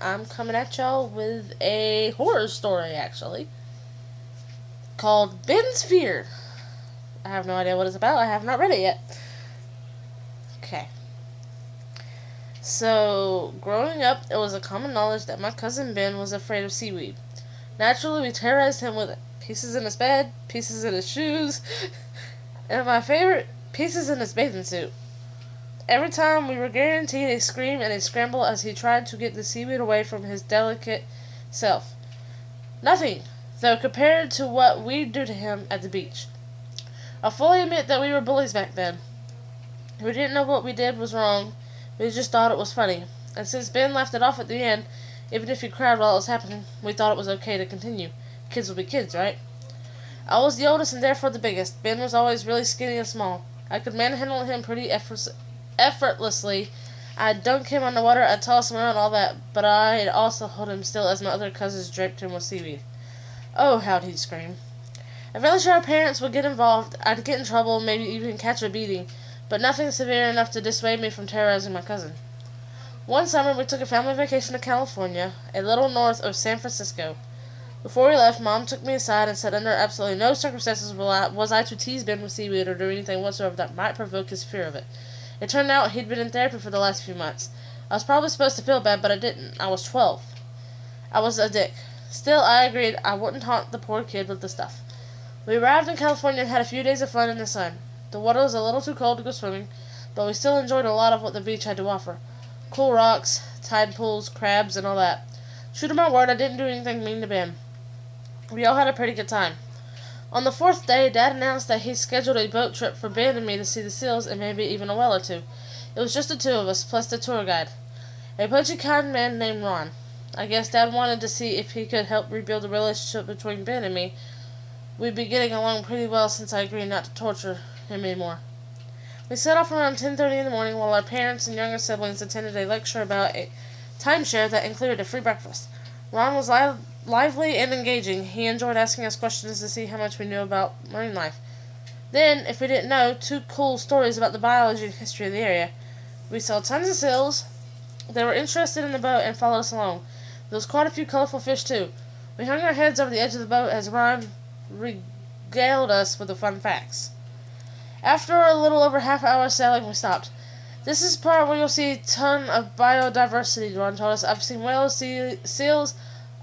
I'm coming at y'all with a horror story, actually, called Ben's Fear. I have no idea what it's about. I have not read it yet. Okay. So, growing up, it was a common knowledge that my cousin Ben was afraid of seaweed. Naturally, we terrorized him with it. Pieces in his bed, pieces in his shoes, and my favorite, pieces in his bathing suit. Every time we were guaranteed a scream and a scramble as he tried to get the seaweed away from his delicate self. Nothing, though, compared to what we'd do to him at the beach. I'll fully admit that we were bullies back then. We didn't know what we did was wrong. We just thought it was funny. And since Ben laughed it off at the end, even if he cried while it was happening, we thought it was okay to continue. Kids will be kids, right? I was the oldest and therefore the biggest. Ben was always really skinny and small. I could manhandle him pretty effortlessly. I'd dunk him underwater, I'd toss him around and all that, but I'd also hold him still as my other cousins draped him with seaweed. Oh, how'd he scream. I'm fairly sure our parents would get involved. I'd get in trouble, maybe even catch a beating, but nothing severe enough to dissuade me from terrorizing my cousin. One summer, we took a family vacation to California, a little north of San Francisco. Before we left, Mom took me aside and said under absolutely no circumstances was I to tease Ben with seaweed or do anything whatsoever that might provoke his fear of it. It turned out he'd been in therapy for the last few months. I was probably supposed to feel bad, but I didn't. I was 12. I was a dick. Still, I agreed I wouldn't haunt the poor kid with the stuff. We arrived in California and had a few days of fun in the sun. The water was a little too cold to go swimming, but we still enjoyed a lot of what the beach had to offer. Cool rocks, tide pools, crabs, and all that. True to my word, I didn't do anything mean to Ben. We all had a pretty good time. On the fourth day, Dad announced that he scheduled a boat trip for Ben and me to see the seals and maybe even a whale or two. It was just the two of us, plus the tour guide. A pudgy kind man named Ron. I guess Dad wanted to see if he could help rebuild the relationship between Ben and me. We'd be getting along pretty well since I agreed not to torture him anymore. We set off around 10:30 in the morning while our parents and younger siblings attended a lecture about a timeshare that included a free breakfast. Ron was lively and engaging. He enjoyed asking us questions to see how much we knew about marine life. Then, if we didn't know, two cool stories about the biology and history of the area. We saw tons of seals. They were interested in the boat and followed us along. There was quite a few colorful fish, too. We hung our heads over the edge of the boat as Ron regaled us with the fun facts. After a little over half hour sailing, we stopped. This is the part where you'll see a ton of biodiversity, Ron told us. I've seen whales, seals,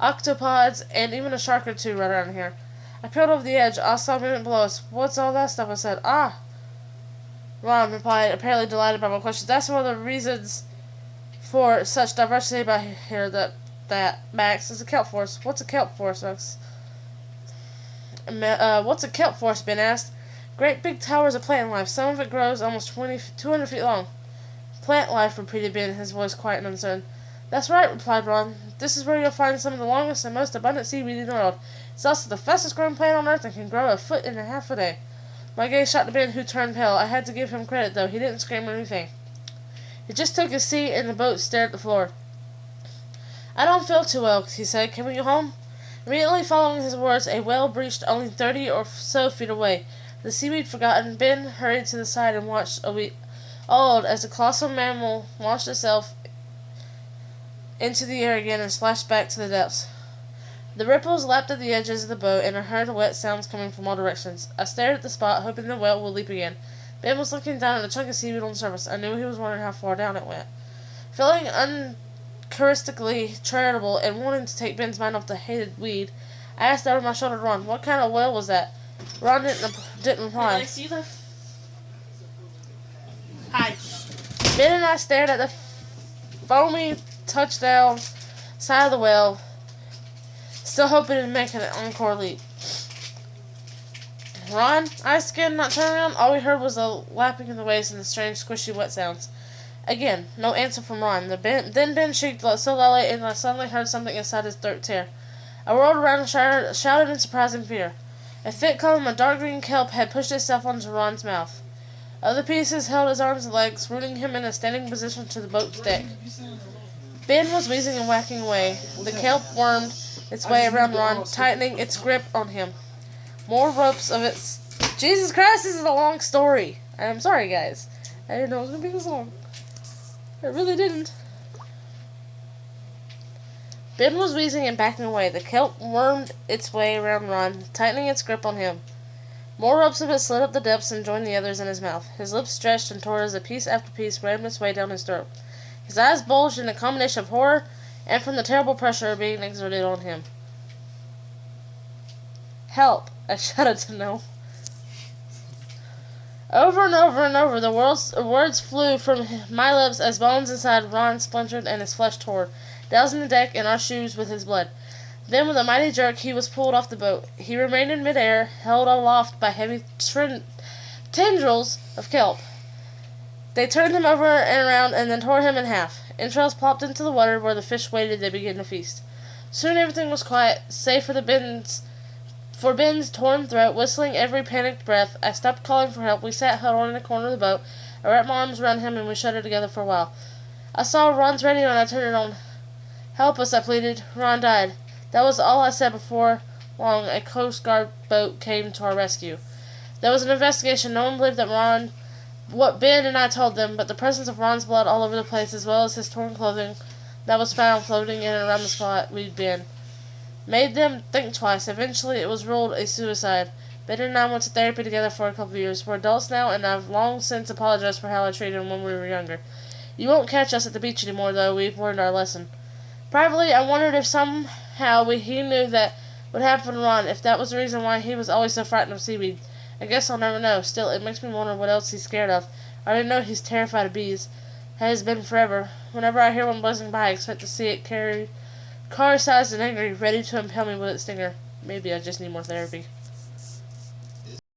octopods, and even a shark or two right around here. I peeled over the edge. I saw movement below us. What's all that stuff? I said. Ah, Ron replied, apparently delighted by my question. That's one of the reasons for such diversity about here that Max is a kelp forest. What's a kelp forest, Max? What's a kelp forest? Ben asked. Great big towers of plant life. Some of it grows almost 200 feet long. Plant life, repeated Ben, his voice quiet and uncertain. That's right, replied Ron. This is where you'll find some of the longest and most abundant seaweed in the world. It's also the fastest growing plant on earth and can grow 1.5 feet a day. My gaze shot to Ben, who turned pale. I had to give him credit, though. He didn't scream or anything. He just took his seat in the boat and stared at the floor. I don't feel too well, he said. Can we go home? Immediately following his words, a whale breached only 30 or so feet away. The seaweed forgotten, Ben hurried to the side and watched awed as the colossal mammal launched itself into the air again and splashed back to the depths. The ripples lapped at the edges of the boat, and I heard wet sounds coming from all directions. I stared at the spot, hoping the whale would leap again. Ben was looking down at a chunk of seaweed on the surface. I knew he was wondering how far down it went. Feeling uncharacteristically charitable and wanting to take Ben's mind off the hated weed, I asked over my shoulder to Ron, what kind of whale was that? Ron didn't reply. Hey, see the... Hi. Ben and I stared at the foamy touchdown side of the whale, still hoping to make an encore leap. Ron, I asked again, not turning around. All we heard was the lapping of the waves and the strange, squishy, wet sounds. Again, no answer from Ron. Then Ben shrieked so loudly, and I suddenly heard something inside his throat tear. I whirled around and shouted in surprise and fear. A thick column of dark green kelp had pushed itself onto Ron's mouth. Other pieces held his arms and legs, rooting him in a standing position to the boat's deck. Ben was wheezing and whacking away. The kelp wormed its way around Ron, tightening its grip on him. More ropes of its... Jesus Christ, this is a long story. I'm sorry, guys. I didn't know it was going to be this long. I really didn't. Ben was wheezing and backing away. The kelp wormed its way around Ron, tightening its grip on him. More ropes of it slid up the depths and joined the others in his mouth. His lips stretched and tore as a piece after piece rammed its way down his throat. His eyes bulged in a combination of horror and from the terrible pressure being exerted on him. "Help!" I shouted to No. Over and over and over the words flew from my lips as bones inside Ron splintered and his flesh tore, dousing the deck and our shoes with his blood. Then, with a mighty jerk, he was pulled off the boat. He remained in midair, held aloft by heavy tendrils of kelp. They turned him over and around and then tore him in half. Entrails plopped into the water where the fish waited. They began to feast. Soon everything was quiet, save for Ben's torn throat, whistling every panicked breath. I stopped calling for help. We sat huddled in a corner of the boat. I wrapped my arms around him and we shuddered together for a while. I saw Ron's radio and I turned it on. "Help us," I pleaded. Ron died. That was all I said. Before long, a Coast Guard boat came to our rescue. There was an investigation. No one believed what Ben and I told them, but the presence of Ron's blood all over the place, as well as his torn clothing that was found floating in and around the spot we'd been, made them think twice. Eventually, it was ruled a suicide. Ben and I went to therapy together for a couple of years. We're adults now, and I've long since apologized for how I treated him when we were younger. You won't catch us at the beach anymore, though. We've learned our lesson. Privately, I wondered if somehow he knew that would happen to Ron, if that was the reason why he was always so frightened of seaweed. I guess I'll never know. Still, it makes me wonder what else he's scared of. I already know he's terrified of bees. Has been forever. Whenever I hear one buzzing by, I expect to see it carried, car-sized and angry, ready to impale me with its stinger. Maybe I just need more therapy.